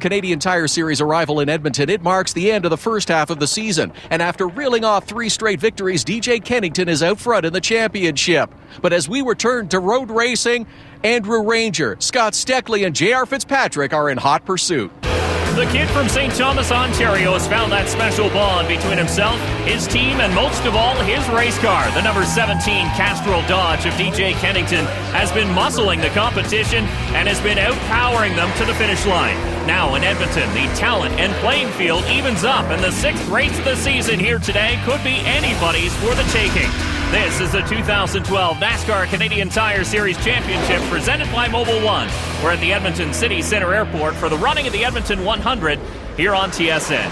Canadian Tire Series arrival in Edmonton, it marks the end of the first half of the season. And after reeling off 3 straight victories, DJ Kennington is out front in the championship. But as we return to road racing, Andrew Ranger, Scott Steckley, and J.R. Fitzpatrick are in hot pursuit. The kid from St. Thomas, Ontario has found that special bond between himself, his team, and most of all, his race car. The number 17 Castrol Dodge of DJ Kennington has been muscling the competition and has been outpowering them to the finish line. Now in Edmonton, the talent and playing field evens up, and the 6th race of the season here today could be anybody's for the taking. This is the 2012 NASCAR Canadian Tire Series Championship presented by Mobil 1. We're at the Edmonton City Center Airport for the running of the Edmonton 100 here on TSN.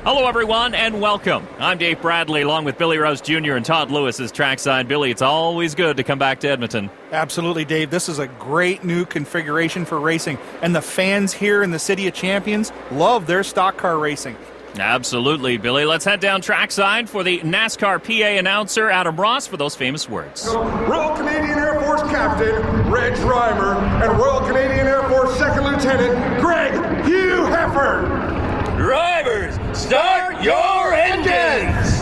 Hello, everyone, and welcome. I'm Dave Bradley, along with Billy Rouse Jr. and Todd Lewis as trackside. Billy, it's always good to come back to Edmonton. Absolutely, Dave. This is a great new configuration for racing, and the fans here in the City of Champions love their stock car racing. Absolutely, Billy. Let's head down trackside for the NASCAR PA announcer, Adam Ross, for those famous words. Royal Canadian Air Force Captain Reg Reimer and Royal Canadian Air Force Second Lieutenant Greg Hugh Heffer. Drivers, start your engines!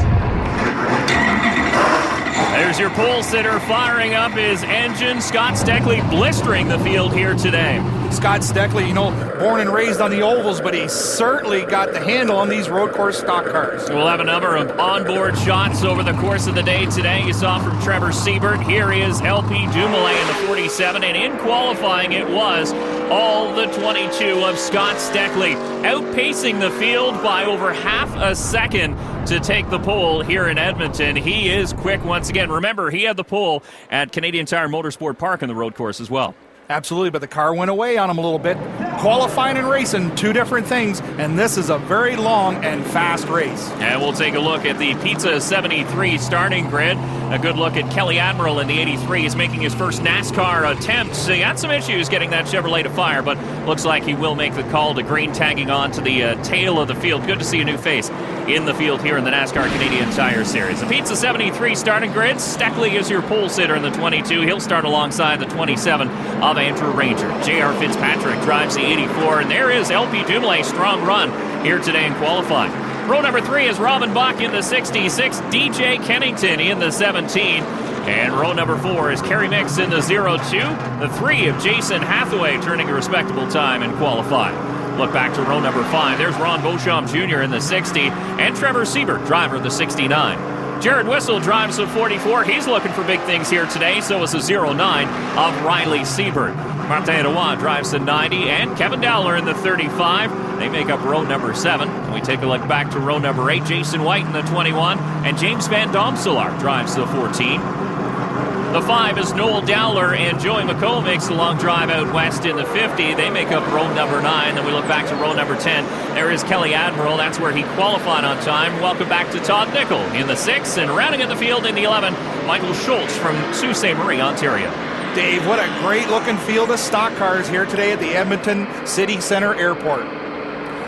There's your pole sitter firing up his engine. Scott Steckley blistering the field here today. Scott Steckley, born and raised on the ovals, but he certainly got the handle on these road course stock cars. We'll have a number of onboard shots over the course of the day today. You saw from Trevor Siebert. Here is LP Dumoulin in the 47, and in qualifying it was all the 22 of Scott Steckley, outpacing the field by over half a second to take the pole here in Edmonton. He is quick once again. Remember, he had the pole at Canadian Tire Motorsport Park in the road course as well. Absolutely, but the car went away on him a little bit. Qualifying and racing, 2 different things, and this is a very long and fast race. And we'll take a look at the Pizza 73 starting grid. A good look at Kelly Admiral in the 83. He's making his first NASCAR attempt. So he had some issues getting that Chevrolet to fire, but looks like he will make the call to green, tagging on to the tail of the field. Good to see a new face in the field here in the NASCAR Canadian Tire Series. The Pizza 73 starting grid. Steckley is your pole sitter in the 22. He'll start alongside the 27 of Andrew Ranger. J.R. Fitzpatrick drives the 84, and there is LP Dumoulin, strong run here today in qualifying. Row number 3 is Robin Bach in the 66, DJ Kennington in the 17, and row number 4 is Kerry Mix in the 02, the 3 of Jason Hathaway turning a respectable time in qualifying. Look back to row number 5, there's Ron Beauchamp Jr. in the 60, and Trevor Siebert, driver of the 69. Jared Whistle drives the 44. He's looking for big things here today. So is the 09 of Riley Siebert. Martin Roy drives the 90, and Kevin Dowler in the 35. They make up row number 7. We take a look back to row number 8. Jason White in the 21, and James Van Domselaar drives the 14. The 5 is Noel Dowler, and Joey McCall makes the long drive out west in the 50. They make up row number 9. Then we look back to row number 10. There is Kelly Admiral. That's where he qualified on time. Welcome back to Todd Nickel in the 6. And rounding in the field in the 11, Michael Schultz from Sault Ste. Marie, Ontario. Dave, what a great-looking field of stock cars here today at the Edmonton City Center Airport.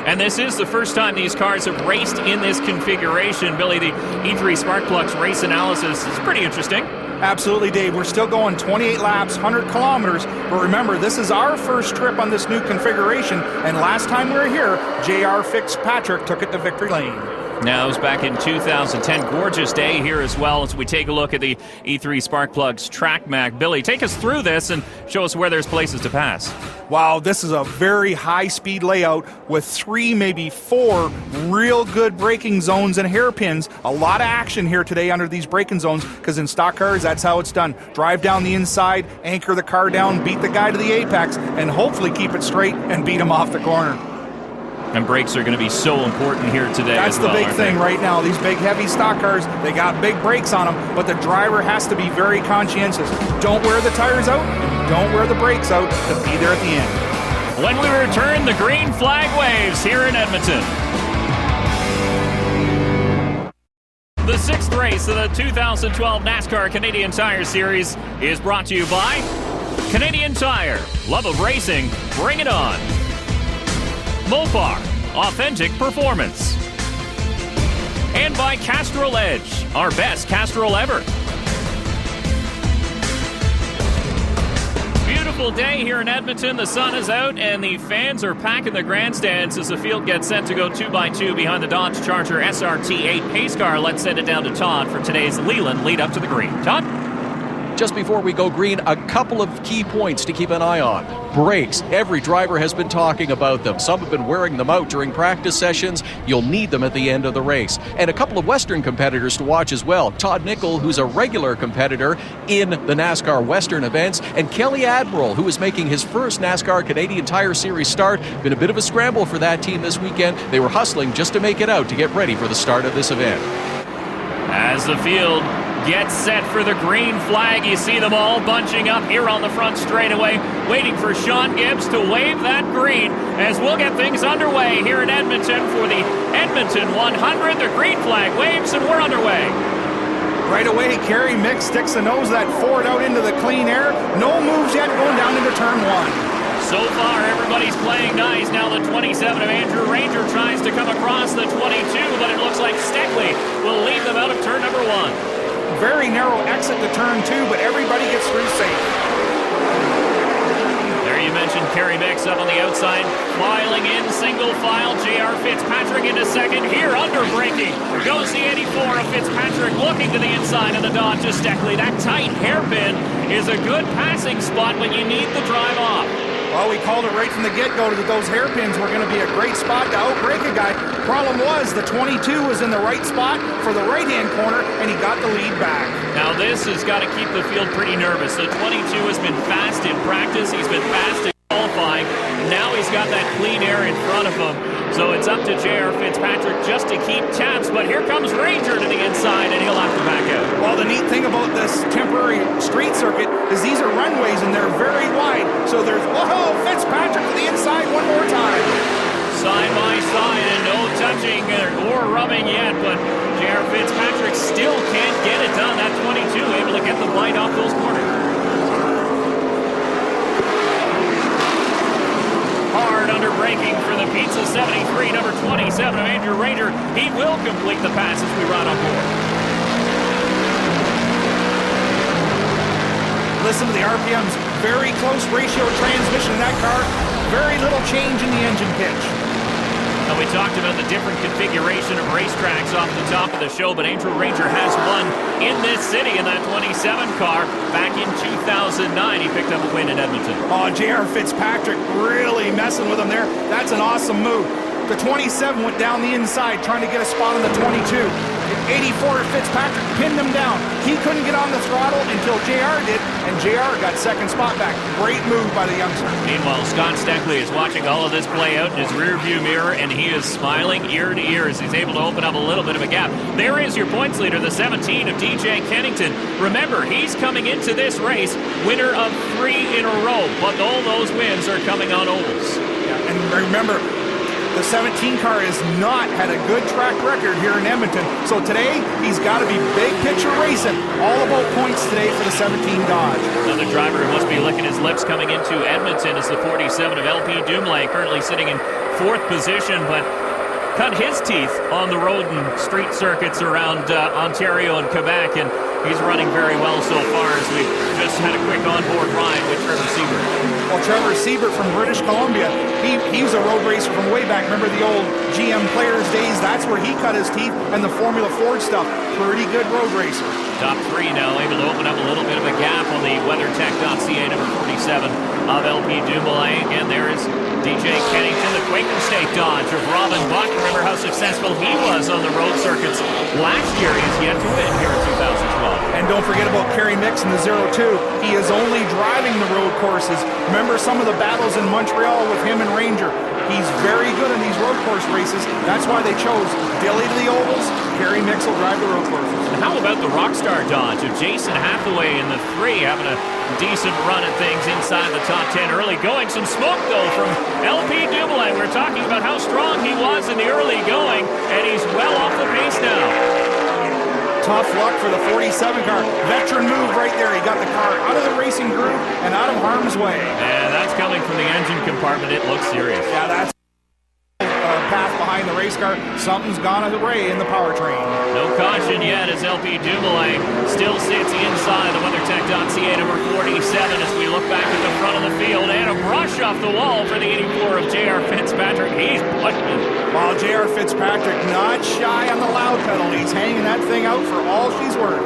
And this is the first time these cars have raced in this configuration. Billy, the E3 Sparkplugs race analysis is pretty interesting. Absolutely, Dave. We're still going 28 laps, 100 kilometers. But remember, this is our first trip on this new configuration. And last time we were here, J.R. Fitzpatrick took it to victory lane. Now, it was back in 2010. Gorgeous day here as well as we take a look at the E3 Sparkplugs track map. Billy, take us through this and show us where there's places to pass. Wow, this is a very high-speed layout with 3, maybe 4 real good braking zones and hairpins. A lot of action here today under these braking zones because in stock cars, that's how it's done. Drive down the inside, anchor the car down, beat the guy to the apex, and hopefully keep it straight and beat him off the corner. And brakes are going to be so important here today. That's the big thing right now. These big, heavy stock cars, they got big brakes on them, but the driver has to be very conscientious. Don't wear the tires out, and don't wear the brakes out to be there at the end. When we return, the green flag waves here in Edmonton. The 6th race of the 2012 NASCAR Canadian Tire Series is brought to you by Canadian Tire. Love of racing, bring it on. Mopar, authentic performance. And by Castrol Edge, our best Castrol ever. Beautiful beautiful day here in Edmonton. The sun is out and the fans are packing the grandstands as the field gets set to go 2x2 behind the Dodge Charger SRT8 pace car. Let's send it down to Todd for today's Leland lead up to the green. Todd? Just before we go green, a couple of key points to keep an eye on. Brakes. Every driver has been talking about them. Some have been wearing them out during practice sessions. You'll need them at the end of the race. And a couple of Western competitors to watch as well. Todd Nickel, who's a regular competitor in the NASCAR Western events, and Kelly Admiral, who is making his first NASCAR Canadian Tire Series start. Been a bit of a scramble for that team this weekend. They were hustling just to make it out to get ready for the start of this event. As the field gets set for the green flag, you see them all bunching up here on the front straightaway, waiting for Sean Gibbs to wave that green as we'll get things underway here in Edmonton for the Edmonton 100. The green flag waves and we're underway. Right away, Kerry Mix sticks the nose of that Ford out into the clean air. No moves yet going down into turn one. So far, everybody's playing nice. Now the 27 of Andrew Ranger tries to come across the 22, but it looks like Steckley will lead them out of turn number one. Very narrow exit to turn two, but everybody gets through safe. There you mentioned Kerry Mix up on the outside, filing in single file. J.R. Fitzpatrick into second. Here under braking goes the 84 of Fitzpatrick, looking to the inside of the Dodge of Steckley. That tight hairpin is a good passing spot, but you need the drive off. Well, we called it right from the get-go that those hairpins were going to be a great spot to outbrake a guy. Problem was, the 22 was in the right spot for the right-hand corner, and he got the lead back. Now this has got to keep the field pretty nervous. The 22 has been fast in practice. He's been fast in qualifying. Now he's got that clean air in front of him. So it's up to J.R. Fitzpatrick just to keep tabs. But here comes Ranger to the inside, and he'll have to back out. Well, the neat thing about this temporary street circuit is these are runways, and they're very wide. So there's, whoa, Fitzpatrick to the inside one more time. Side by side, and no touching or rubbing yet. But J.R. Fitzpatrick still can't get it done. That 22 able to get the bite off those corners. Hard under braking for the Pizza 73, number 27 of Andrew Ranger. He will complete the pass as we ride on board. Listen to the RPMs. Very close ratio transmission in that car. Very little change in the engine pitch. Now we talked about the different configuration of racetracks off the top of the show, but Andrew Ranger has won in this city in that 27 car. Back in 2009, he picked up a win in Edmonton. Oh, J.R. Fitzpatrick really messing with him there. That's an awesome move. The 27 went down the inside trying to get a spot on the 22. 84 Fitzpatrick pinned him down. He couldn't get on the throttle until JR did, and JR got second spot back. Great move by the youngster. Meanwhile, Scott Steckley is watching all of this play out in his rearview mirror, and he is smiling ear to ear as he's able to open up a little bit of a gap. There is your points leader, the 17 of DJ Kennington. Remember, he's coming into this race winner of 3 in a row, but all those wins are coming on ovals. Yeah, and remember, the 17 car has not had a good track record here in Edmonton, so today he's got to be big picture racing. All about points today for the 17 Dodge. Another driver who must be licking his lips coming into Edmonton is the 47 of LP Dumoulin, currently sitting in 4th position, but cut his teeth on the road and street circuits around Ontario and Quebec, and he's running very well so far as we just had a quick onboard ride with Trevor Siebert. Well, Trevor Siebert from British Columbia, he was a road racer from way back. Remember the old GM Players days? That's where he cut his teeth, and the Formula Ford stuff. Pretty good road racer. Top 3 now, able to open up a little bit of a gap on the WeatherTech.ca number 47 of LP Dumoulin. Again, there is DJ Kennington, the Quaker State Dodge of Robin Buck. Remember how successful he was on the road circuits last year. He's yet to win here in 2012. And don't forget about Kerry Mix in the 02. He is only driving the road courses. Remember some of the battles in Montreal with him and Ranger. He's very good in these road course races. That's why they chose Dilly to the ovals. Kerry Mix will drive the road courses. And how about the Rockstar Dodge of Jason Hathaway in the 3, having a decent run at things inside the top 10 early. Going some smoke, though, from LP Dumoulin. We're talking about how strong he was in the early going, and he's well off the pace now. Tough luck for the 47 car. Veteran move right there. He got the car out of the racing groove and out of harm's way. And that's coming from the engine compartment. It looks serious. Yeah, that's path behind in the race car. Something's gone away in the powertrain. No caution yet as LP Dumoulin still sits inside the WeatherTech.ca number 47 as we look back at the front of the field, and a brush off the wall for the 84 of J.R. Fitzpatrick. He's pushing. While J.R. Fitzpatrick not shy on the loud pedal. He's hanging that thing out for all she's worth.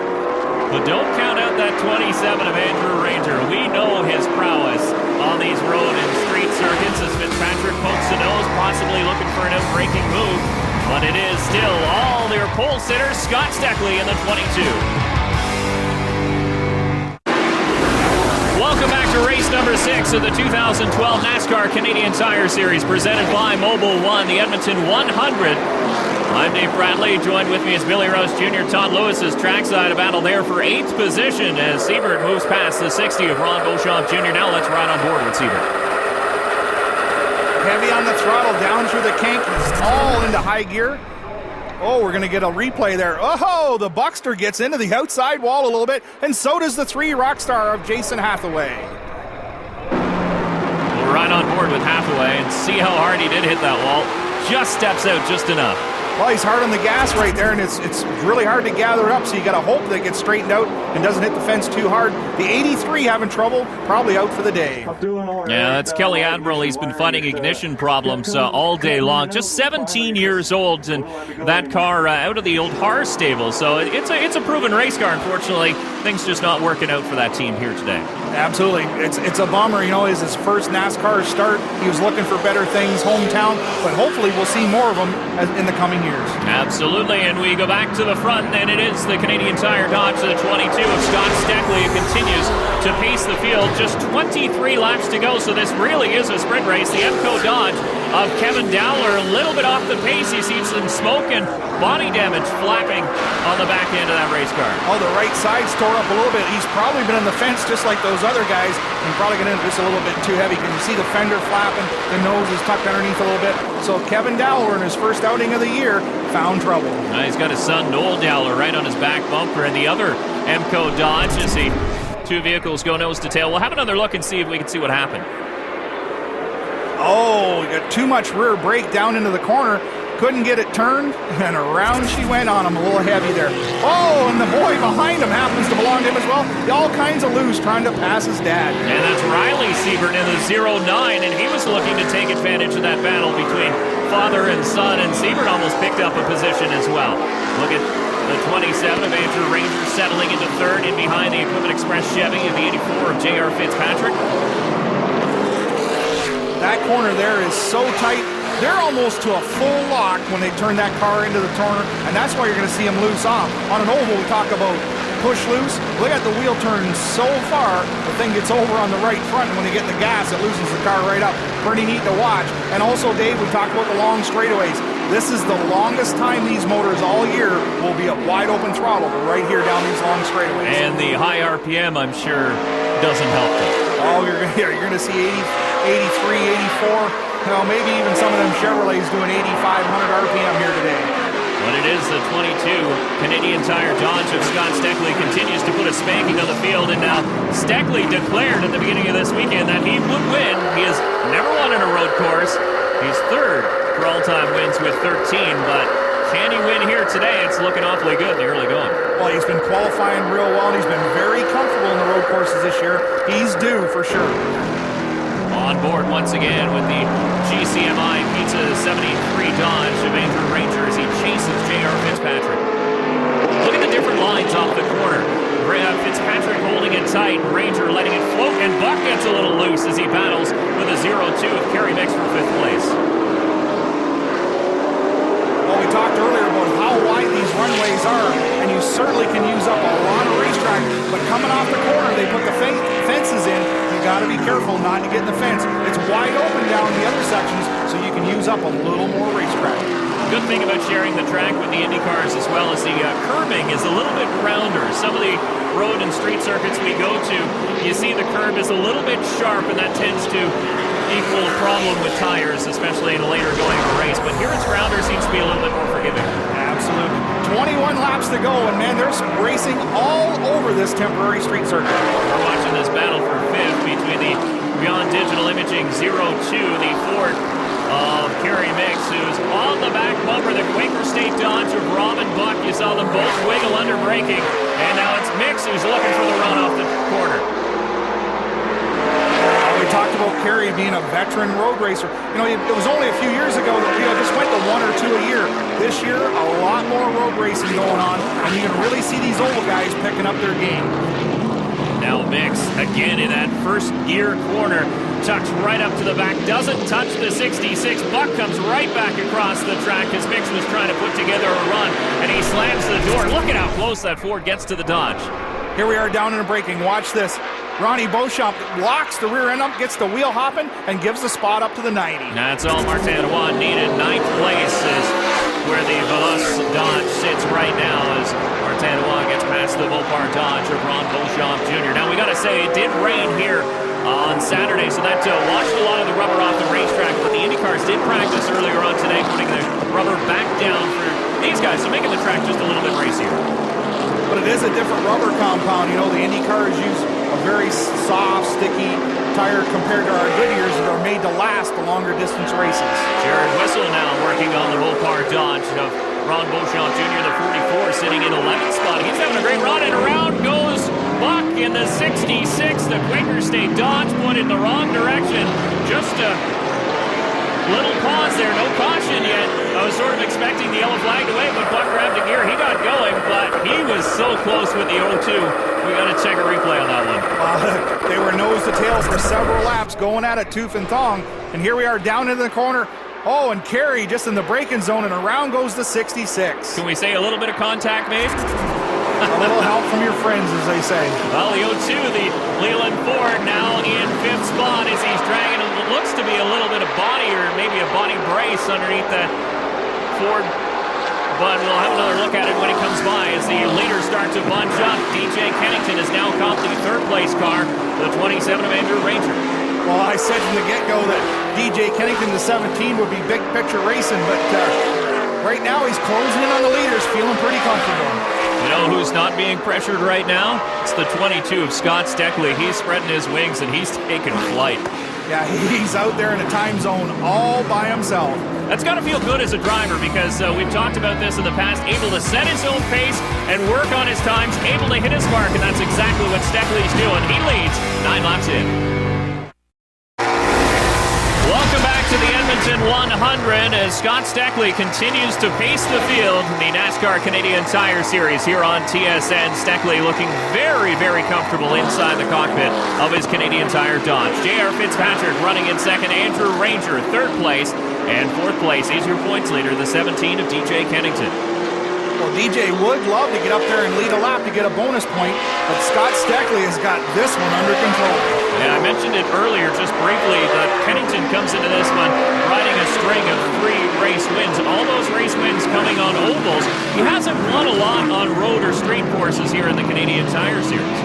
But don't count out that 27 of Andrew Ranger. We know his prowess on these road and street circuits as Fitzpatrick pokes the nose, possibly looking for an outbreaking move. But it is still all their pole sitter, Scott Steckley in the 22. Welcome back to race number 6 of the 2012 NASCAR Canadian Tire Series, presented by Mobil 1, the Edmonton 100. I'm Dave Bradley. Joined with me is Billy Rose Jr. Todd Lewis's trackside battle there for 8th position as Siebert moves past the 60 of Ron Beauchamp Jr. Now let's ride on board with Siebert. Heavy on the throttle, down through the kink, all into high gear. Oh, we're going to get a replay there. Oh, the Buckster gets into the outside wall a little bit, and so does the 3 Rockstar of Jason Hathaway. We'll ride on board with Hathaway and see how hard he did hit that wall. Just steps out just enough. Well, he's hard on the gas right there, and it's really hard to gather it up, so you got to hope that it gets straightened out and doesn't hit the fence too hard. The 83 having trouble, probably out for the day. Yeah, that's Kelly Admiral. He's been fighting ignition problems all day long. Just 17 years old, and that car out of the old Haar stable. So it's a proven race car. Unfortunately, things just not working out for that team here today. Absolutely. It's a bummer. You know, it's his first NASCAR start. He was looking for better things, hometown, but hopefully we'll see more of them in the coming years. Absolutely, and we go back to the front, and it is the Canadian Tire Dodge, the 22 of Scott Steckley, who continues to pace the field. Just 23 laps to go, so this really is a sprint race. The EMCO Dodge of Kevin Dowler, a little bit off the pace. You see some smoke and body damage flapping on the back end of that race car. Oh, the right side's tore up a little bit. He's probably been in the fence just like those other guys, and probably going to just a little bit too heavy. Can you see the fender flapping? The nose is tucked underneath a little bit. So Kevin Dowler, in his first outing of the year, found trouble. He's got his son Noel Dowler right on his back bumper, and the other EMCO Dodge as the two vehicles go nose to tail. We'll have another look and see if we can see what happened. Oh, got too much rear brake down into the corner. Couldn't get it turned, and around she went on him, a little heavy there. Oh, and the boy behind him happens to belong to him as well. All kinds of loose trying to pass his dad. And that's Riley Siebert in the 09, and he was looking to take advantage of that battle between father and son, and Siebert almost picked up a position as well. Look at the 27 of Andrew Ranger settling into third in behind the Equipment Express Chevy of the 84 of J.R. Fitzpatrick. That corner there is so tight. They're almost to a full lock when they turn that car into the corner, and that's why you're going to see them loose off. On an oval, we talk about push loose. Look at the wheel turn so far, the thing gets over on the right front, and when they get in the gas, it loosens the car right up. Pretty neat to watch. And also, Dave, we talked about the long straightaways. This is the longest time these motors all year will be at wide open throttle right here down these long straightaways. And the high RPM, I'm sure, doesn't help them. Oh, you're going to see 80, 83, 84. Well, maybe even some of them Chevrolets doing 8,500 RPM here today. But it is the 22 Canadian Tire Dodge of Scott Steckley continues to put a spanking on the field, and now Steckley declared at the beginning of this weekend that he would win. He has never won in a road course. He's third for all-time wins with 13, but can he win here today? It's looking awfully good in the early going. Well, he's been qualifying real well, and he's been very comfortable in the road courses this year. He's due for sure. On board once again with the GCMI Pizza 73 Dodge of Andrew Ranger as he chases J.R. Fitzpatrick. Look at the different lines off the corner. Fitzpatrick holding it tight, Ranger letting it float, and Buck gets a little loose as he battles with a 0-2 of Kerry Mix for 5th place. Well, we talked earlier about how wide these runways are, and you certainly can use up a lot of racetrack, but coming off the corner, they put the fences in. You got to be careful not to get in the fence. It's wide open down the other sections, so you can use up a little more racetrack. Good thing about sharing the track with the IndyCars as well as the curbing is a little bit rounder. Some of the road and street circuits we go to, you see the curb is a little bit sharp, and that tends to equal a problem with tires, especially in a later going race. But here it's rounder, seems to be a little bit more forgiving. Absolutely. 21 laps to go, and man, they're racing all over this temporary street circuit. We're watching this battle for 5th between the Beyond Digital Imaging 02, the Ford of Kerry Mix, who's around the back bumper. The Quaker State Dodge of Rob and Buck. You saw them both wiggle under braking. And now it's Mix who's looking for the run off the corner. We talked about Kerry being a veteran road racer. You know, it was only a few years ago that we just went to 1 or 2 a year. This year, a lot more road racing going on, and you can really see these old guys picking up their game. Now Mix, again in that first gear corner, tucks right up to the back, doesn't touch the 66. Buck comes right back across the track as Mix was trying to put together a run, and he slams the door. Look at how close that Ford gets to the Dodge. Here we are down in the braking. Watch this. Ronnie Beauchamp locks the rear end up, gets the wheel hopping, and gives the spot up to the 90. That's all Martin Roy needed. 9th place is where the Veloz Dodge sits right now as Martin Roy gets past the Mopar Dodge of Ron Beauchamp Jr. Now, we got to say, it did rain here on Saturday, so that washed a lot of the rubber off the racetrack, but the IndyCars did practice earlier on today, putting the rubber back down for these guys, so making the track just a little bit racier. But it is a different rubber compound. You know, the IndyCars use a very soft, sticky tire compared to our Goodyears that are made to last the longer distance races. Jared Whistle now working on the Mopar Dodge of Ron Beauchamp Jr., the 44, sitting in 11th spot. He's having a great run, and around goes Buck in the 66. The Quaker State Dodge put in the wrong direction. Just a little pause there, no caution yet. I was sort of expecting the yellow flag to wave, but Buck grabbed a gear. He got going, but he was so close with the 0-2. We got to check a replay on that one. They were nose to tail for several laps, going at it tooth and thong. And here we are down in the corner. Oh, and Kerry just in the braking zone, and around goes the 66. Can we say a little bit of contact made? A little help from your friends, as they say. Well, the 0-2, the Leland Ford now in 5th spot as he's dragging what looks to be a little bit of body or maybe a body brace underneath that Ford. But we'll have another look at it when he comes by as the leader starts to bunch up. DJ Kennington has now comped the 3rd place car, the 27 of Andrew Ranger. Well, I said from the get-go that DJ Kennington, the 17, would be big picture racing, but right now he's closing in on the leaders, feeling pretty comfortable. You know who's not being pressured right now? It's the 22 of Scott Steckley. He's spreading his wings and he's taking flight. Yeah, he's out there in a time zone all by himself. That's got to feel good as a driver because we've talked about this in the past. Able to set his own pace and work on his times, able to hit his mark, and that's exactly what Steckley's doing. He leads 9 laps in. Welcome back to the Edmonton 100 as Scott Steckley continues to pace the field in the NASCAR Canadian Tire Series here on TSN. Steckley looking very, very comfortable inside the cockpit of his Canadian Tire Dodge. J.R. Fitzpatrick running in second. Andrew Ranger 3rd place. And 4th place is your points leader, the 17 of DJ Kennington. Well, DJ would love to get up there and lead a lap to get a bonus point, but Scott Steckley has got this one under control. Yeah, I mentioned it earlier just briefly that Kennington comes into this one riding a string of 3 race wins, and all those race wins coming on ovals. He hasn't won a lot on road or street courses here in the Canadian Tire Series.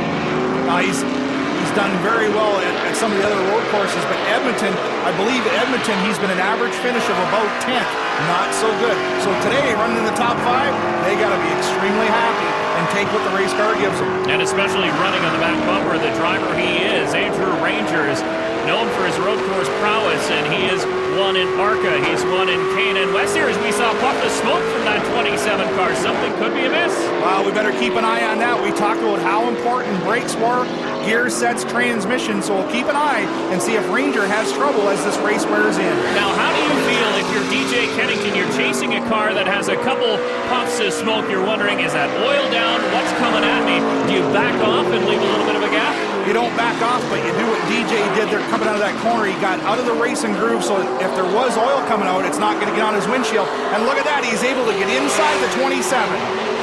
He's done very well at some of the other road courses, but Edmonton, I believe at Edmonton, he's been an average finish of about 10th. Not so good. So today, running in the top 5, they got to be extremely happy and take what the race car gives them. And especially running on the back bumper, the driver he is, Andrew Ranger, is known for his road course prowess, and he has won in ARCA, he's won in K&N West Series. We saw puff the smoke from that 27 car. Something could be amiss. Well, we better keep an eye on that. We talked about how important brakes were, gear sets, transmission, so we'll keep an eye and see if Ranger has trouble as this race wears in. Now, how do you feel if you're DJ Kennington, you're chasing a car that has a couple puffs of smoke, you're wondering, is that oil down? What's coming at me? Do you back off and leave a little bit of a gap? You don't back off, but you do what DJ did there coming out of that corner. He got out of the racing groove, so if there was oil coming out, it's not going to get on his windshield. And look at that, he's able to get inside the 27.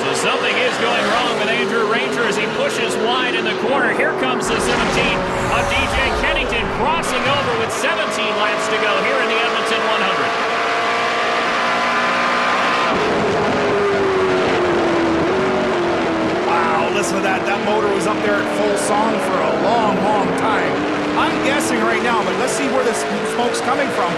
So something is going wrong with Andrew Ranger as he pushes wide in the corner. Here comes the 17 of DJ Kennington crossing over with 17 laps to go here in the Edmonton 100. Listen to that. That motor was up there at full song for a long, long time. I'm guessing right now, but let's see where this smoke's coming from.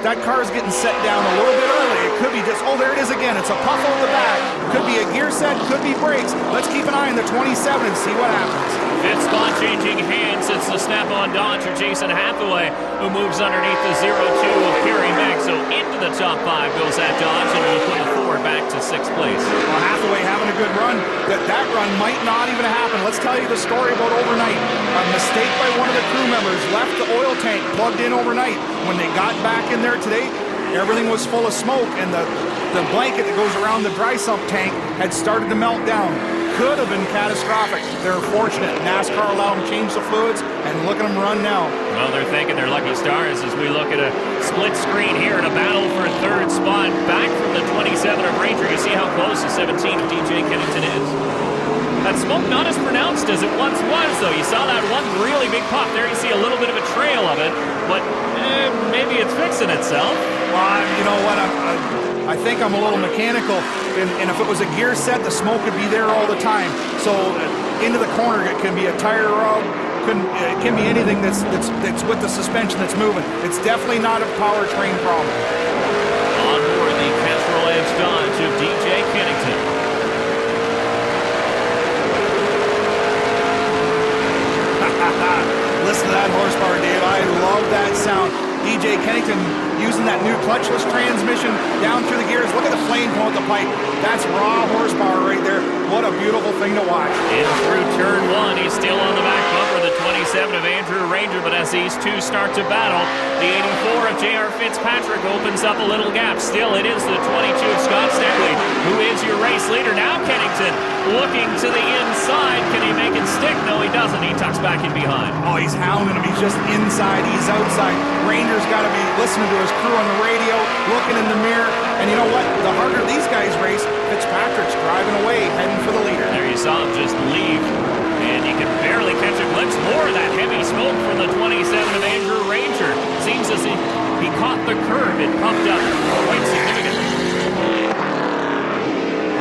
That car's getting set down a little bit early. It could be just, oh, there it is again. It's a puff over the back. Could be a gear set, could be brakes. Let's keep an eye on the 27 and see what happens. Fifth spot changing hands. It's the snap-on Dodger Jason Hathaway, who moves underneath the 0-2 of Kerry Megg. So into the top 5 goes that Dodge, and will put the Ford back to 6th place. Well, Hathaway having a good run. That run might not even happen. Let's tell you the story about overnight. A mistake by one of the crew members, left the oil tank plugged in overnight. When they got back in there today, everything was full of smoke, and the blanket that goes around the dry sump tank had started to melt down. Could have been catastrophic. They're fortunate. NASCAR allowed them to change the fluids, and look at them run now. Well, they're thanking their lucky stars as we look at a split screen here in a battle for third spot. Back from the 27 of Ranger, you see how close the 17 of DJ Kennington is. That smoke not as pronounced as it once was, though. You saw that one really big puff. There you see a little bit of a trail of it, but maybe it's fixing itself. Well, you know what? I think I'm a little mechanical, and if it was a gear set, the smoke would be there all the time. So into the corner, it can be a tire rub, it can be anything that's with the suspension that's moving. It's definitely not a powertrain problem. On board the Castrol Edge Dodge of DJ Kennington. Listen to that horsepower, Dave. I love that sound. DJ Kennington using that new clutchless transmission down through the gears. Look at the flame going with the pipe. That's raw horsepower right there. What a beautiful thing to watch. In through turn 1, he's still on the back bumper, the 27 of Andrew Ranger, but as these two start to battle, the 84 of J.R. Fitzpatrick opens up a little gap. Still, it is the 22 of Scott Steckley, who is your race leader. Now Kennington looking to the inside. Can he make it stick? No, he doesn't. He tucks back in behind. Oh, he's hounding him. He's just inside. He's outside. Ranger's got to be listening to his crew on the radio, looking in the mirror. And you know what? The harder these guys race, Fitzpatrick's driving away, heading for the leader. There you saw him just leave, and you can barely catch a glimpse. More of that heavy smoke from the 27 of Andrew Ranger. Seems as if he caught the curb. It puffed up quite significantly.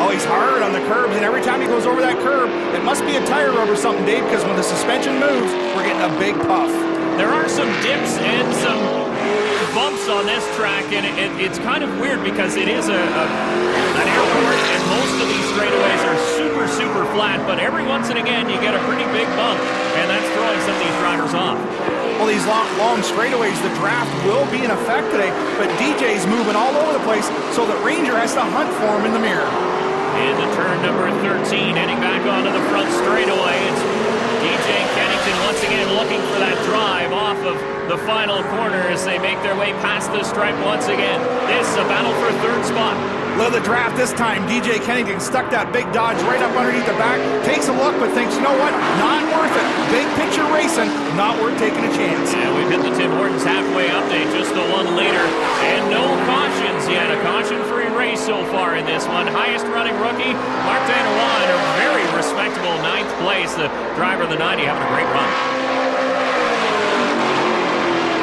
Oh, he's hard on the curbs, and every time he goes over that curb, it must be a tire rub or something, Dave, because when the suspension moves, we're getting a big puff. There are some dips and some bumps on this track, and it's kind of weird because it is an airport, and most of these straightaways are super flat, but every once and again you get a pretty big bump, and that's throwing some of these drivers off. Well, these long straightaways, the draft will be in effect today, but DJ's moving all over the place so that Ranger has to hunt for him in the mirror. Into turn number 13, heading back onto the front straightaway. It's DJ Kennington once again looking for that drive off of the final corner as they make their way past the stripe once again. This a battle for third spot. Look at the draft this time. DJ Kennington stuck that big Dodge right up underneath the back, takes a look, but thinks, you know what, not worth it. Big picture racing, not worth taking a chance. Yeah, we've hit the Tim Hortons halfway update, just the 1 liter, and no cautions yet. A caution-free race so far in this one. Highest running rookie, Mark Danawan, a very respectable 9th place. The driver of the 90 having a great run.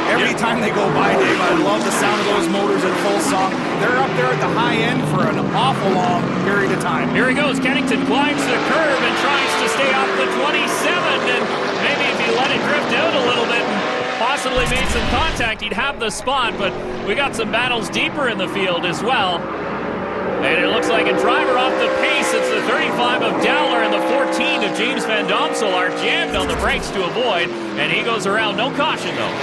Every time they go by, Dave, I love the sound of those motors at full song. They're up there at the high end for an awful long period of time. Here he goes. Kennington climbs the curve and tries to stay off the 27. And maybe if he let it drift out a little bit and possibly made some contact, he'd have the spot. But we got some battles deeper in the field as well. And it looks like a driver off the pace. It's the 35 of Dowler and the 14 of James Van Domsel are jammed on the brakes to avoid. And he goes around. No caution, though.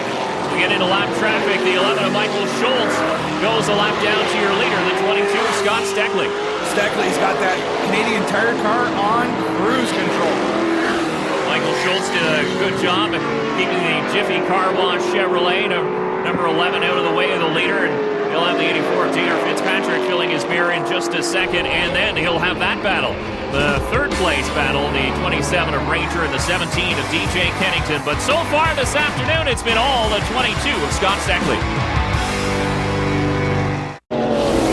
We get into lap traffic. The 11 of Michael Schultz goes a lap down to your leader, the 22 of Scott Steckley. Steckley's got that Canadian Tire car on cruise control. Michael Schultz did a good job at keeping the Jiffy Car Wash Chevrolet number 11 out of the way of the leader. And he'll have the 84 of J.R. Fitzpatrick filling his mirror in just a second, and then he'll have that battle. The third place battle, the 27 of Ranger and the 17 of DJ Kennington. But so far this afternoon, it's been all the 22 of Scott Steckley.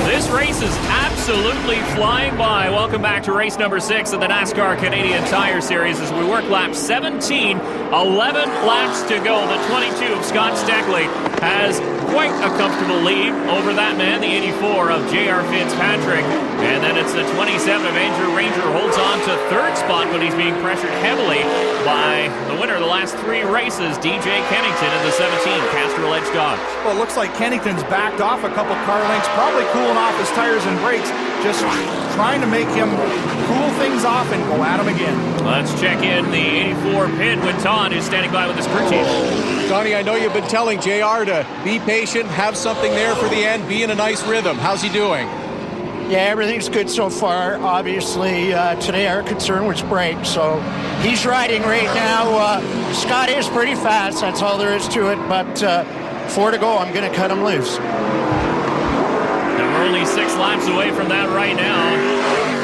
This race is absolutely flying by. Welcome back to race number 6 of the NASCAR Canadian Tire Series as we work lap 17. 11 laps to go. The 22 of Scott Steckley has quite a comfortable lead over that man, the 84 of J.R. Fitzpatrick. And then it's the 27 of Andrew Ranger, holds on to third spot, but he's being pressured heavily by the winner of the last 3 races, DJ Kennington, in the 17 Castrol Edge Dodge. Well, it looks like Kennington's backed off a couple car lengths, probably cooling off his tires and brakes, just trying to make him cool things off and go at him again. Let's check in the 84 pit with Todd, who's standing by with his crew chief. Donnie, I know you've been telling JR to be patient, have something there for the end, be in a nice rhythm. How's he doing? Yeah, everything's good so far. Obviously, today our concern was brakes, so he's riding right now. Scott is pretty fast, that's all there is to it, but 4 to go, I'm going to cut him loose. And we're only 6 laps away from that right now.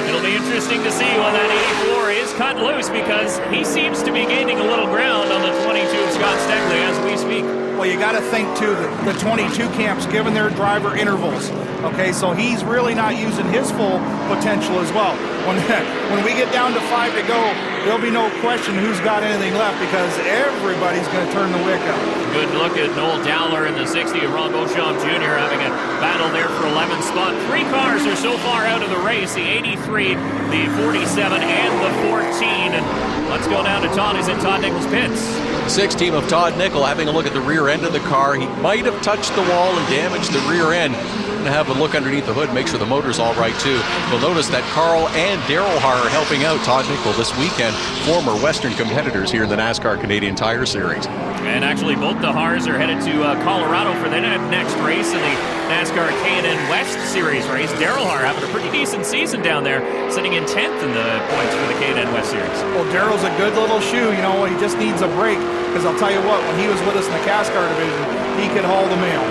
It'll be interesting to see when that 84 is cut loose, because he seems to be gaining a little ground on the 22 of Scott Steckley as we speak. Well, you got to think, too, that the 22 camp's given their driver intervals. Okay, so he's really not using his full potential as well. When we get down to 5 to go, there'll be no question who's got anything left, because everybody's going to turn the wick up. Good look at Noel Dowler in the 60 of Ron Beauchamp Jr. having a battle there for 11th spot. 3 cars are so far out of the race, the 83, the 47, and the 14. And let's go down to Todd. He's in Todd Nichols' pits. 6 team of Todd Nickel having a look at the rear end of the car. He might have touched the wall and damaged the rear end. Going to have a look underneath the hood, make sure the motor's all right too. You'll notice that Carl and Daryl Har are helping out Todd Nickel this weekend, former Western competitors here in the NASCAR Canadian Tire Series. And actually, both the Hars are headed to Colorado for the next race in the NASCAR K&N West Series race. Daryl Har having a pretty decent season down there, sitting in 10th in the points for the K&N West Series. Well, Daryl's a good little shoe. You know, he just needs a break, because I'll tell you what, when he was with us in the CASCAR division, he could haul the mail.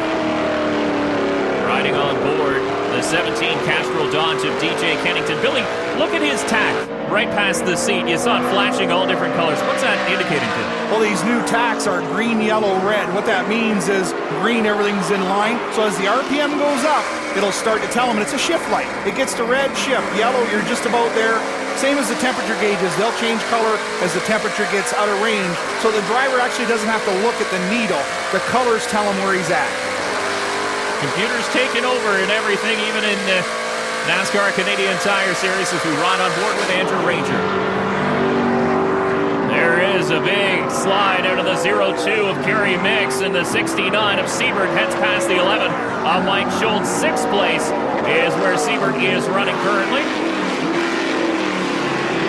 Riding on board the 17 Castrol Dodge of DJ Kennington. Billy, look at his tack right past the seat. You saw it flashing all different colors. What's that indicating to you? Well, these new tacks are green, yellow, red. What that means is green, everything's in line. So as the RPM goes up, it'll start to tell them, and it's a shift light. It gets to red, shift. Yellow, you're just about there. Same as the temperature gauges. They'll change color as the temperature gets out of range. So the driver actually doesn't have to look at the needle. The colors tell him where he's at. Computers taking over and everything, even in NASCAR Canadian Tire Series, as we ride on board with Andrew Ranger. There is a big slide out of the 02 of Kerry Mix, and the 69 of Siebert heads past the 11 of Mike Schultz. 6th place is where Siebert is running currently.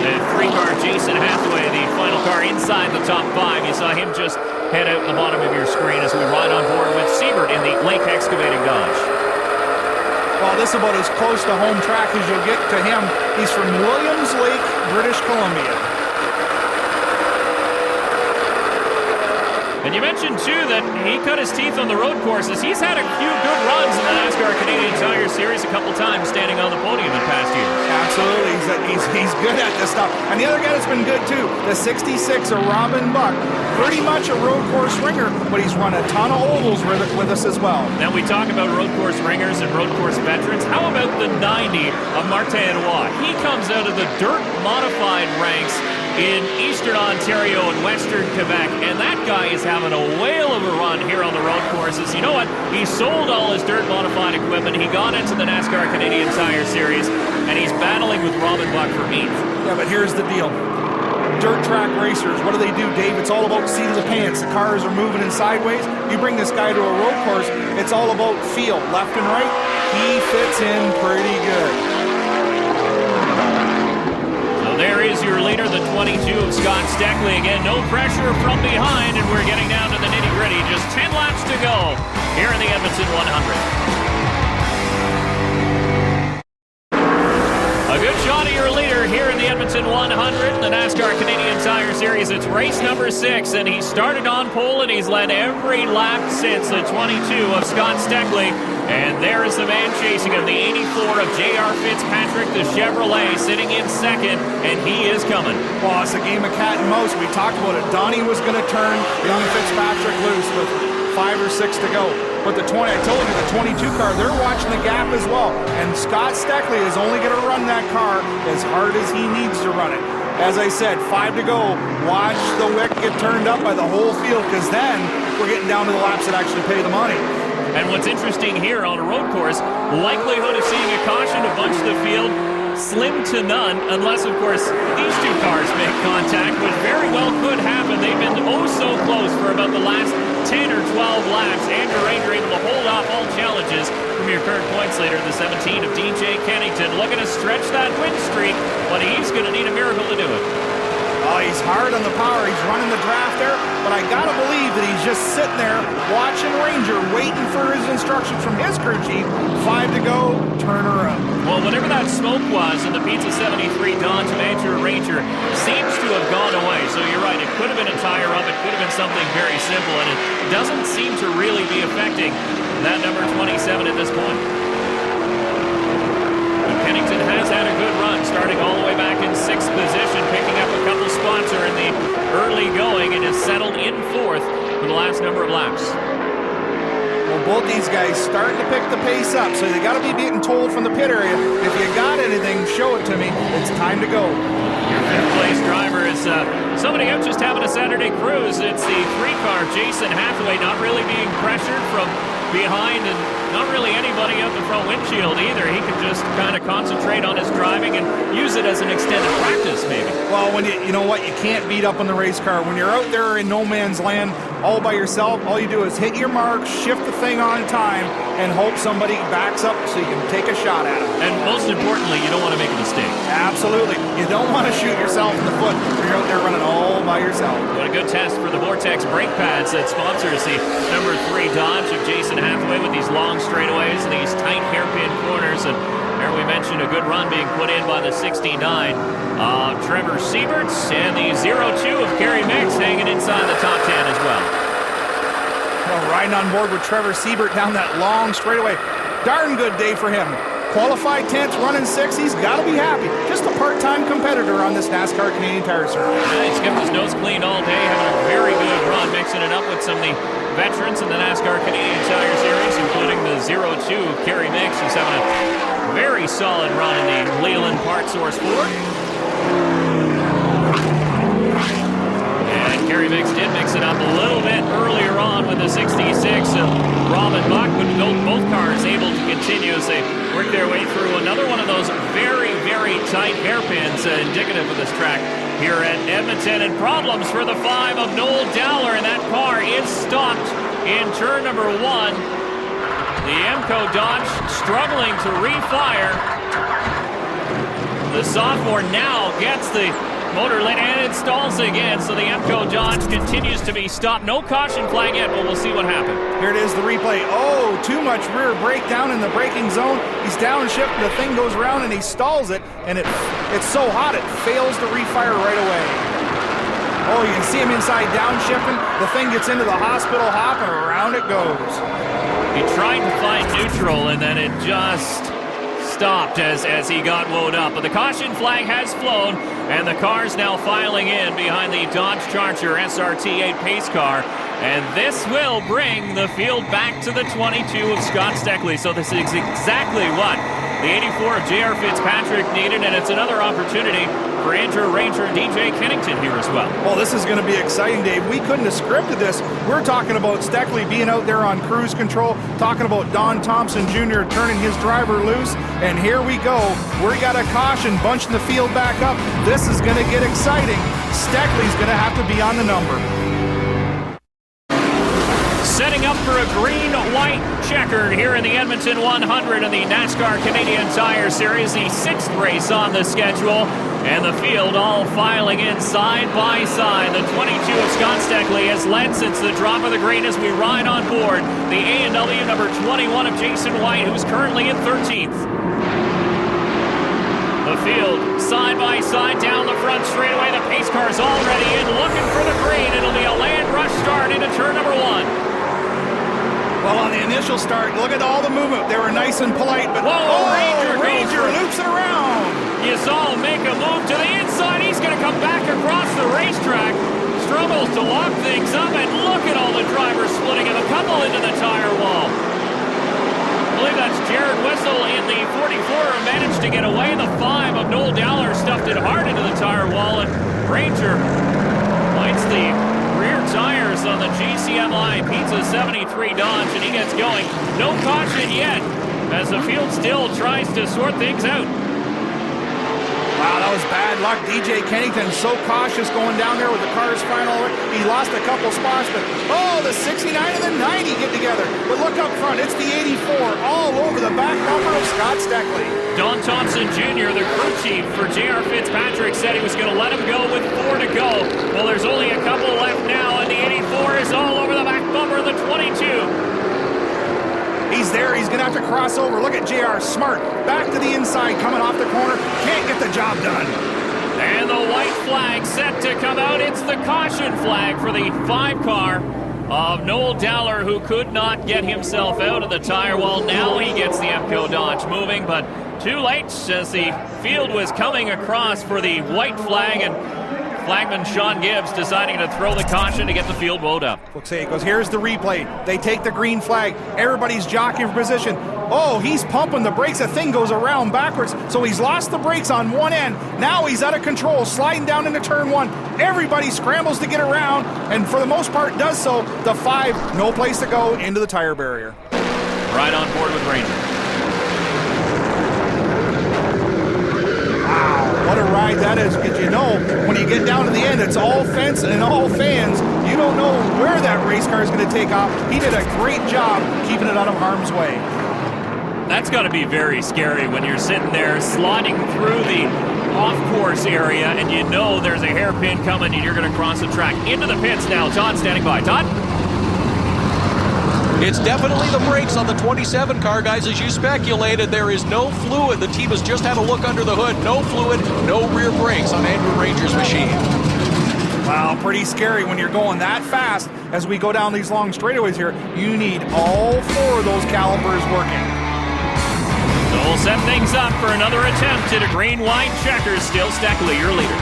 The 3-car Jason Hathaway, the final car inside the top 5. You saw him just head out the bottom of your screen as we ride on board with Siebert in the Lake Excavating Dodge. Well, this is about as close to home track as you'll get to him. He's from Williams Lake, British Columbia. And you mentioned, too, that he cut his teeth on the road courses. He's had a few good runs in the NASCAR Canadian Tire Series, a couple times standing on the podium in past years. Absolutely. He's good at this stuff. And the other guy that's been good, too, the 66 of Robin Buck. Pretty much a road course ringer, but he's run a ton of ovals with us as well. Now we talk about road course ringers and road course veterans. How about the 90 of Martin Roy? He comes out of the dirt modified ranks in Eastern Ontario and Western Quebec, and that guy is having a whale of a run here on the road courses. You know what? He sold all his dirt modified equipment. He got into the NASCAR Canadian Tire Series, and he's battling with Robin Buck for 8th. Yeah, but here's the deal. Dirt track racers, what do, Dave? It's all about seat of the pants. The cars are moving in sideways. You bring this guy to a road course, it's all about feel, left and right. He fits in pretty good. So there is your leader, the 22 of Scott Steckley. Again, no pressure from behind, and we're getting down to the nitty-gritty. Just 10 laps to go here in the Edmonton 100. A good shot of your leader here in the Edmonton 100, the NASCAR Canadian Tire Series. It's race number 6, and he started on pole, and he's led every lap since, the 22 of Scott Steckley. And there is the man chasing him, the 84 of J.R. Fitzpatrick, the Chevrolet, sitting in 2nd, and he is coming. Well, it's a game of cat and mouse. We talked about it. Donnie was going to turn young Fitzpatrick loose with 5 or 6 to go. But the 20, I told you, the 22 car, they're watching the gap as well. And Scott Steckley is only going to run that car as hard as he needs to run it. As I said, 5 to go. Watch the wick get turned up by the whole field, because then we're getting down to the laps that actually pay the money. And what's interesting here on a road course, likelihood of seeing a caution to bunch the field, slim to none, unless, of course, these two cars make contact, which very well could happen. They've been oh so close for about the last 10 or 12 laps. Andrew Ranger able to hold off all challenges from your current points leader, the 17 of DJ Kennington, looking to stretch that win streak, but he's going to need a miracle to do it. Oh, he's hard on the power. He's running the draft there, but I gotta believe that he's just sitting there watching Ranger, waiting for his instructions from his crew chief. 5 to go, turn her up. Well, whatever that smoke was in the Pizza 73 Dodge Manager Ranger seems to have gone away. So you're right, it could have been a tire rub, it could have been something very simple, and it doesn't seem to really be affecting that number 27 at this point. Kennington has had a good run, starting all the way back in 6th position, picking up a couple spots in the early going, and has settled in 4th for the last number of laps. Well, both these guys starting to pick the pace up, so they got to be getting told from the pit area, if you got anything, show it to me. It's time to go. Your 5th place driver is somebody out just having a Saturday cruise. It's the 3-car Jason Hathaway, not really being pressured from behind, and not really anybody out the front windshield either. He can just kind of concentrate on his driving and use it as an extended practice, maybe. Well, when you know what, you can't beat up on the race car. When you're out there in no man's land all by yourself, all you do is hit your mark, shift the thing on time, and hope somebody backs up so you can take a shot at him. And most importantly, you don't want to make a mistake. Absolutely. You don't want to shoot yourself in the foot when you're out there running all by yourself. What a good test for the Vortex brake pads that sponsors the number 3 Dodge of Jason Hathaway with these long straightaways and these tight hairpin corners. And there we mentioned a good run being put in by the 69 Trevor Sieberts, and the 02 of Kerry Mix hanging inside the top 10 as well. Well, riding on board with Trevor Siebert down that long straightaway. Darn good day for him. Qualified 10th, running 6th. He's got to be happy. Just a part-time competitor on this NASCAR Canadian Tire Series. Yeah, he's kept his nose clean all day, having a very good run, mixing it up with some of the veterans in the NASCAR Canadian Tire Series, including the 02 of Kerry Mix. He's having a very solid run in the Leland Part Source Ford. And Kerry Mix did mix it up a little bit earlier on with the 66 of Robin Buck, but both cars able to continue as they work their way through another one of those very, very tight hairpins indicative of this track here at Edmonton. And problems for the 5 of Noel Dowler, and that car is stopped in turn number 1. The Emco Dodge struggling to refire. The sophomore now gets the motor lit and installs again, so the Emco Dodge continues to be stopped. No caution flag yet, but we'll see what happens. Here it is, the replay. Oh, too much rear brake down in the braking zone. He's downshifting, the thing goes around and he stalls it, and it's so hot it fails to refire right away. Oh, you can see him inside downshifting. The thing gets into the hospital hop and around it goes. He tried to find neutral and then it just stopped as he got wound up. But the caution flag has flown, and the car's now filing in behind the Dodge Charger SRT8 pace car. And this will bring the field back to the 22 of Scott Steckley. So this is exactly what the 84 of J.R. Fitzpatrick needed, and it's another opportunity for Andrew Ranger and DJ Kennington here as well. Well, this is going to be exciting, Dave. We couldn't have scripted this. We're talking about Steckley being out there on cruise control, talking about Don Thompson Jr. turning his driver loose, and here we go. We got a caution bunching the field back up. This is going to get exciting. Steckley's going to have to be on the number. Setting up for a green-white checkered here in the Edmonton 100 in the NASCAR Canadian Tire Series, the 6th race on the schedule, and the field all filing in side by side. The 22 of Scott Steckley has led since the drop of the green as we ride on board the A&W number 21 of Jason White, who's currently in 13th. The field side by side down the front straightaway. The pace car's already in, looking for the green. It'll be a land rush start into turn number 1. Well, on the initial start, look at all the movement. They were nice and polite, but Ranger loops it around. You saw him make a move to the inside. He's going to come back across the racetrack. Struggles to lock things up, and look at all the drivers splitting him. A couple into the tire wall. I believe that's Jared Whistle in the 44 who managed to get away. The 5 of Noel Dowler stuffed it hard into the tire wall, and Ranger finds the rear tires on the GCMI Pizza 73 Dodge, and he gets going. No caution yet, as the field still tries to sort things out. Wow, that was bad luck. DJ Kennington so cautious going down there with the cars flying all over. He lost a couple spots, but the 69 and the 90 get together. But look up front, it's the 84 all over the back bumper of Scott Steckley. Don Thompson Jr., the crew chief for J.R. Fitzpatrick, said he was going to let him go with 4 to go. Well, there's only a couple left now, and the 84 is all over the back bumper of the 22. He's there. He's going to have to cross over. Look at JR. Smart. Back to the inside, coming off the corner. Can't get the job done. And the white flag set to come out. It's the caution flag for the 5 car of Noel Dowler, who could not get himself out of the tire wall. Now he gets the EPCO Dodge moving, but too late as the field was coming across for the white flag, and flagman Sean Gibbs deciding to throw the caution to get the field wound up. Looks like it goes, here's the replay. They take the green flag. Everybody's jockeying for position. Oh, he's pumping the brakes. The thing goes around backwards. So he's lost the brakes on one end. Now he's out of control, sliding down into turn 1. Everybody scrambles to get around, and for the most part does so. The 5, no place to go, into the tire barrier. Right on board with Ranger. Wow, what a ride that is. Because you know, when you get down to the end, it's all fence and all fans. You don't know where that race car is going to take off. He did a great job keeping it out of harm's way. That's got to be very scary when you're sitting there sliding through the off-course area and you know there's a hairpin coming and you're going to cross the track. Into the pits now. Todd standing by. Todd? It's definitely the brakes on the 27 car, guys. As you speculated, there is no fluid. The team has just had a look under the hood. No fluid, no rear brakes on Andrew Ranger's machine. Wow, pretty scary when you're going that fast. As we go down these long straightaways here, you need all 4 of those calipers working. So we'll set things up for another attempt at a green-white checker. Still Steckley, your leader.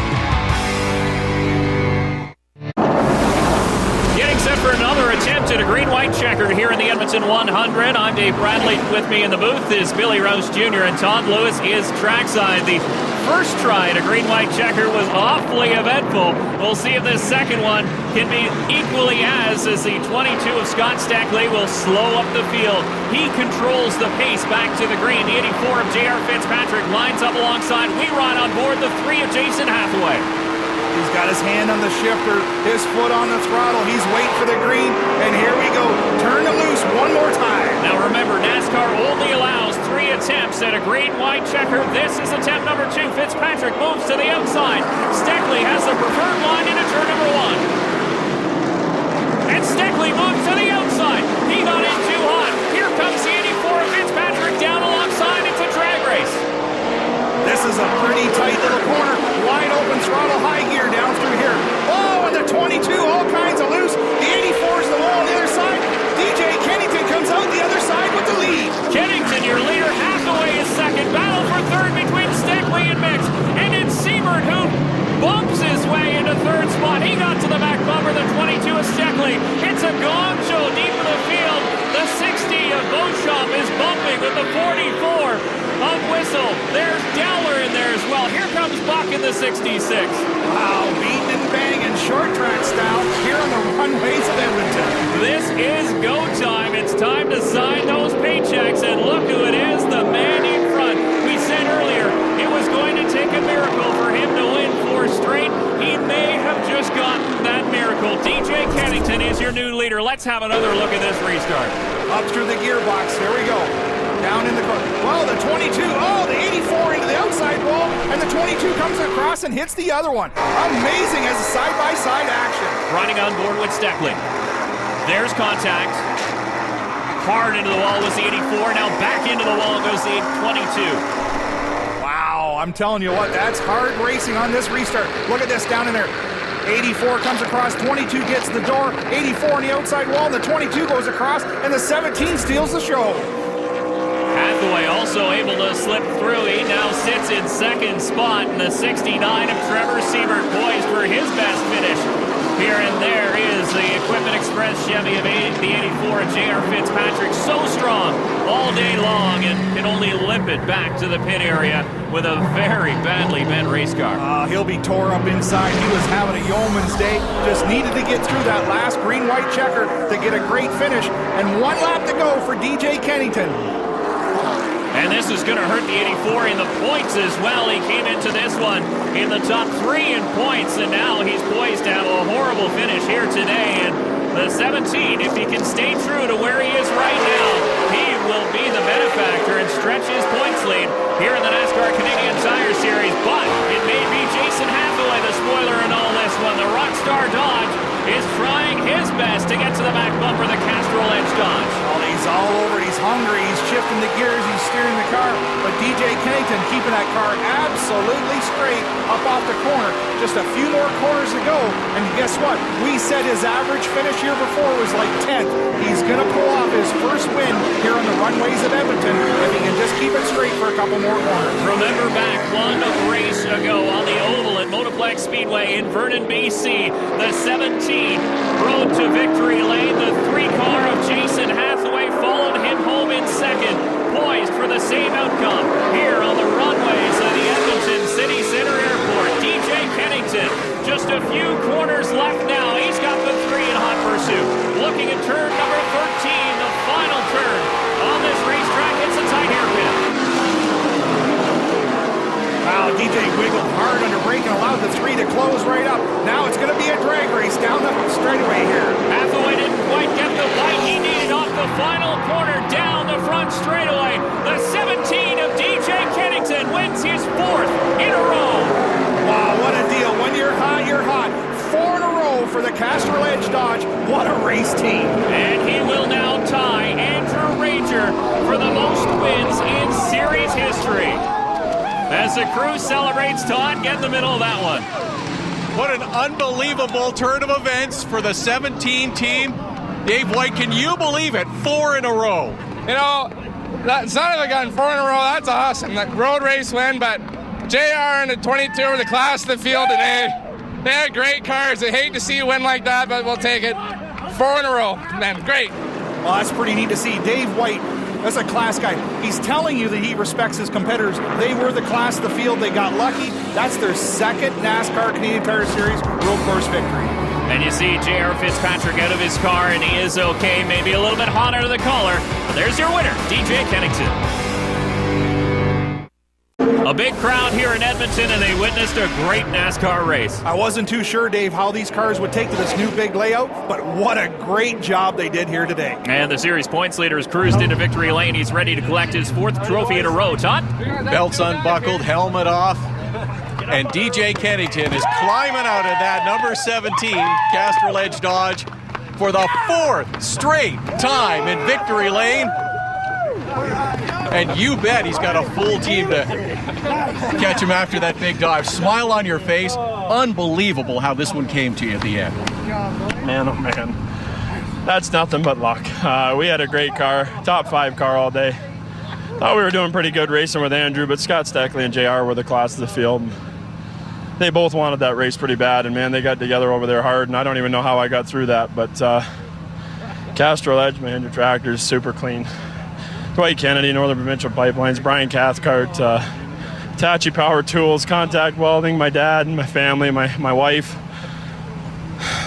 Getting set for another attempt at a green-white checker here in the Edmonton 100. I'm Dave Bradley. With me in the booth is Billy Rouse Jr. and Todd Lewis is trackside. The first try at a green-white checker was awfully eventful. We'll see if this second one can be equally as the 22 of Scott Steckley will slow up the field. He controls the pace back to the green. The 84 of J.R. Fitzpatrick lines up alongside. We ride on board the 3 of Jason Hathaway. He's got his hand on the shifter, his foot on the throttle. He's waiting for the green, and here we go. Turn it loose one more time. Now remember, NASCAR only allows 3 attempts at a green-white checker. This is attempt number 2. Fitzpatrick moves to the outside. Steckley has the preferred line into turn number 1. And Steckley moves to the outside. He got in too hot. Here comes the 84 of Fitzpatrick down alongside. It's a drag race. This is a pretty tight little corner. Wide open throttle, high gear down through here. Oh, and the 22, all kinds of loose. The 84 is the wall on the other side. DJ Kennington comes out the other side with the lead. Kennington, your leader. Hathaway is second. Battle for third between Steckley and Mix. And it's Siebert who bumps his way into third spot. He got to the back bumper, the 22 of Steckley. It's a gong show deep in the field. The 60 of Beauchamp is bumping with the 44 of Whistle. There's Dowler in there as well. Here comes Buck in the 66. Wow, beating and banging, short track style here on the runways of Edmonton. This is go time. It's time to sign those paychecks, and look who it is, the man in front. We said earlier it was going to take a miracle for him to win 4 straight. He may have just gotten that miracle. DJ Kennington is your new leader. Let's have another look at this restart. Up through the gearbox. Here we go. Down in the car. Well, the 22, the 84 into the outside wall, and the 22 comes across and hits the other one. Amazing as a side-by-side action. Riding on board with Steckley. There's contact. Hard into the wall was the 84. Now back into the wall goes the 22. Wow, I'm telling you what, that's hard racing on this restart. Look at this down in there. 84 comes across, 22 gets the door, 84 on the outside wall, and the 22 goes across, and the 17 steals the show. Hathaway also able to slip through. He now sits in second spot, and the 69 of Trevor Siebert poised for his best finish Here and there is the Equipment Express Chevy of the 84 and J.R. Fitzpatrick. So strong all day long and can only limp it back to the pit area with a very badly bent race car. He'll be tore up inside. He was having a yeoman's day. Just needed to get through that last green-white checker to get a great finish. And one lap to go for DJ Kennington. And this is going to hurt the 84 in the points as well. He came into this one in the top 3 in points, and now he's poised to have a horrible finish here today. And the 17, if he can stay true to where he is right now, he will be the benefactor and stretch his points lead here in the NASCAR Canadian Tire Series. But it may be Jason Hathaway, the spoiler in all this one. The Rockstar Dodge is trying his best to get to the back bumper, the Castrol Edge Dodge. Oh, he's all over. He's hungry. He's shifting the gears. He's steering the car. But DJ Kennington keeping that car absolutely straight up off the corner. Just a few more corners to go. And guess what? We said his average finish here before was like 10th. He's going to pull off his first win here on the runways of Edmonton if he can just keep it straight for a couple more corners. Remember back one race ago on the oval at Motorplex Speedway in Vernon, BC, the 17 rode to victory lane. The 3 car of Jason Hathaway followed him home in second, poised for the same outcome here on the runways of the Edmonton City Center Airport. DJ Kennington, just a few corners left now. He's got the 3 in hot pursuit. Looking at turn number 13, the final turn on this racetrack. It's a tight hairpin. Wow, DJ wiggled hard under brake and allowed the 3 to close right up. Now it's going to be a drag race down the straightaway here. Hathaway didn't quite get the bite he needed off the final corner down the front straightaway. The 17 of DJ Kennington wins his 4th in a row. Wow, what a deal. When you're hot, you're hot. 4 in a row for the Castrol Edge Dodge. What a race team. And he will now tie Andrew Ranger for the most wins in series history. As the crew celebrates, Todd, get in the middle of that one. What an unbelievable turn of events for the 17 team. Dave White, can you believe it? 4 in a row. You know, it's not even gotten 4 in a row. That's awesome. That road race win, but JR and the 22 were the class of the field today. They had great cars. I hate to see you win like that, but we'll take it. 4 in a row, man. Great. Well, that's pretty neat to see. Dave White, that's a class guy. He's telling you that he respects his competitors. They were the class of the field. They got lucky. That's their 2nd NASCAR Canadian Tire Series road course victory. And you see J.R. Fitzpatrick out of his car, and he is okay. Maybe a little bit hot under the collar. But there's your winner, DJ Kennington. A big crowd here in Edmonton, and they witnessed a great NASCAR race. I wasn't too sure, Dave, how these cars would take to this new big layout, but what a great job they did here today. And the series points leader has cruised into victory lane. He's ready to collect his 4th trophy in a row. Todd? Belts unbuckled, helmet off, and DJ Kennington is climbing out of that number 17 Castrol Edge Dodge for the 4th straight time in victory lane. And you bet he's got a full team to catch him after that big dive. Smile on your face. Unbelievable how this one came to you at the end. Man, oh man. That's nothing but luck. We had a great car, top 5 car all day. Thought we were doing pretty good racing with Andrew, but Scott Stackley and JR were the class of the field. They both wanted that race pretty bad, and man, they got together over there hard, and I don't even know how I got through that, but Castrol Edge, man, your tractor's super clean. Dwight Kennedy, Northern Provincial Pipelines, Brian Cathcart, Tachi Power Tools, Contact Welding, my dad and my family, my wife.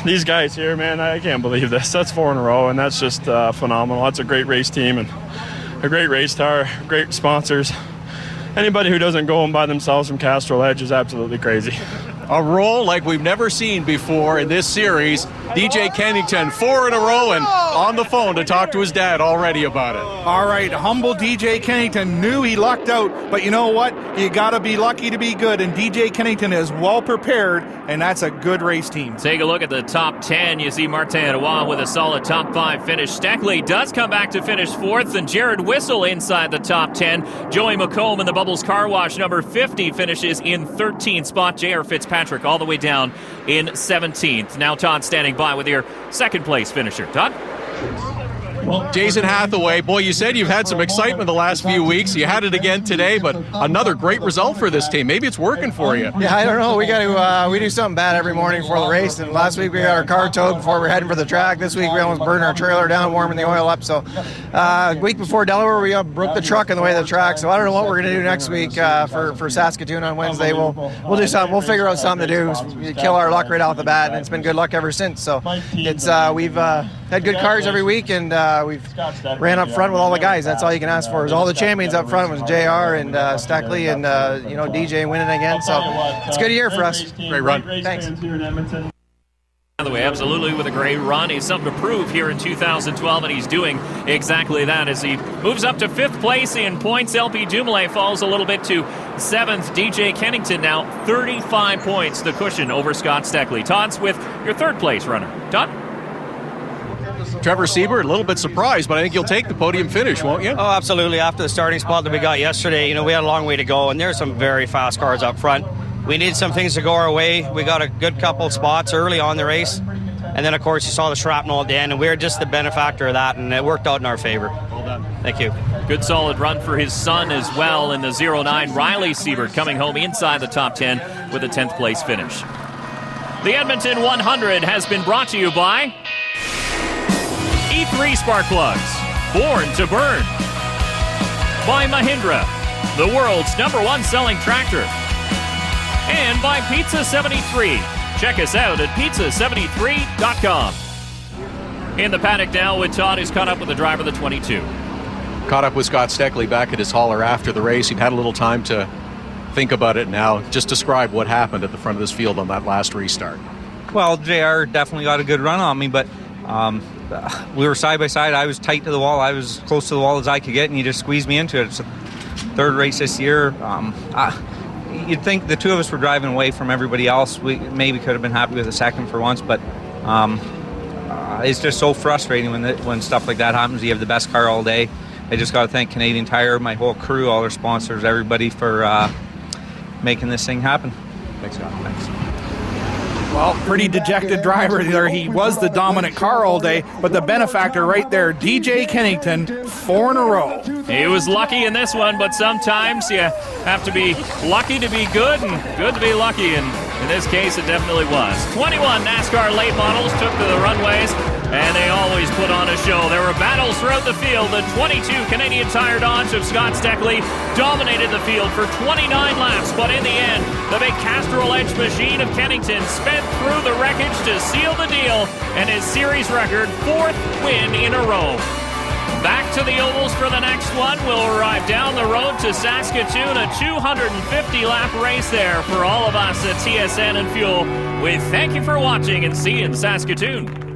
These guys here, man, I can't believe this. That's 4 in a row, and that's just phenomenal. That's a great race team and a great race car, great sponsors. Anybody who doesn't go home by themselves from Castrol Edge is absolutely crazy. A roll like we've never seen before in this series. DJ Kennington, 4 in a row, and on the phone to talk to his dad already about it. All right, humble DJ Kennington knew he lucked out, but you know what? You got to be lucky to be good, and DJ Kennington is well prepared, and that's a good race team. Take a look at the top 10. You see Martin Roy with a solid top 5 finish. Steckley does come back to finish 4th, and Jared Whistle inside the top 10. Joey McComb in the Bubbles Car Wash, number 50, finishes in 13th spot. J.R. Fitzpatrick all the way down in 17th. Now Todd standing by with your 2nd place finisher. Todd? Jason Hathaway, boy, you said you've had some excitement the last few weeks. You had it again today, but another great result for this team. Maybe it's working for you. Yeah, I don't know. We got to we do something bad every morning before the race. And last week we got our car towed before we're heading for the track. This week we almost burned our trailer down, warming the oil up. So week before Delaware we broke the truck on the way to the track. So I don't know what we're going to do next week for Saskatoon on Wednesday. We'll do something. We'll figure out something to do. Kill our luck right off the bat, and it's been good luck ever since. So it's we've had good cars every week, and we've ran up front with all the guys. That's all you can ask for. Is all the champions up front was JR and Steckley and DJ winning again. So it's a good year for us. Great run. Thanks. By the way, absolutely with a great run. He's something to prove here in 2012, and he's doing exactly that as he moves up to 5th place in points. LP Dumoulin falls a little bit to 7th. DJ Kennington now 35 points, the cushion over Scott Steckley. Todd's with your 3rd place runner. Todd? Trevor Siebert, a little bit surprised, but I think you'll take the podium finish, won't you? Oh, absolutely. After the starting spot that we got yesterday, we had a long way to go, and there's some very fast cars up front. We need some things to go our way. We got a good couple spots early on the race, and then, of course, you saw the shrapnel at the end, and we're just the benefactor of that, and it worked out in our favor. Well done. Thank you. Good solid run for his son as well in the 09. Riley Siebert coming home inside the top 10 with a 10th place finish. The Edmonton 100 has been brought to you by E3 Spark Plugs, born to burn. By Mahindra, the world's #1 selling tractor. And by Pizza 73. Check us out at pizza73.com. In the paddock now with Todd, who's caught up with the driver of the 22. Caught up with Scott Steckley back at his hauler after the race. He'd had a little time to think about it now. Just describe what happened at the front of this field on that last restart. Well, JR definitely got a good run on me, but we were side by side. I was tight to the wall. I was close to the wall as I could get, and he just squeezed me into it. It's the 3rd race this year. You'd think the two of us were driving away from everybody else. We maybe could have been happy with a 2nd for once, but it's just so frustrating when stuff like that happens. You have the best car all day. I just got to thank Canadian Tire, my whole crew, all their sponsors, everybody for making this thing happen. Thanks, Scott. Thanks. Well, pretty dejected driver there. He was the dominant car all day, but the benefactor right there, DJ Kennington, 4 in a row. He was lucky in this one, but sometimes you have to be lucky to be good and good to be lucky, and in this case it definitely was. 21 NASCAR late models took to the runways, and they always put on a show. There were battles throughout the field. The 22 Canadian Tire Dodge of Scott Steckley dominated the field for 29 laps, but in the end, the big Castrol Edge machine of Kennington sped through the wreckage to seal the deal, and his series record 4th win in a row. Back to the ovals for the next one. We'll arrive down the road to Saskatoon, a 250-lap race there for all of us at TSN and Fuel. We thank you for watching and see you in Saskatoon.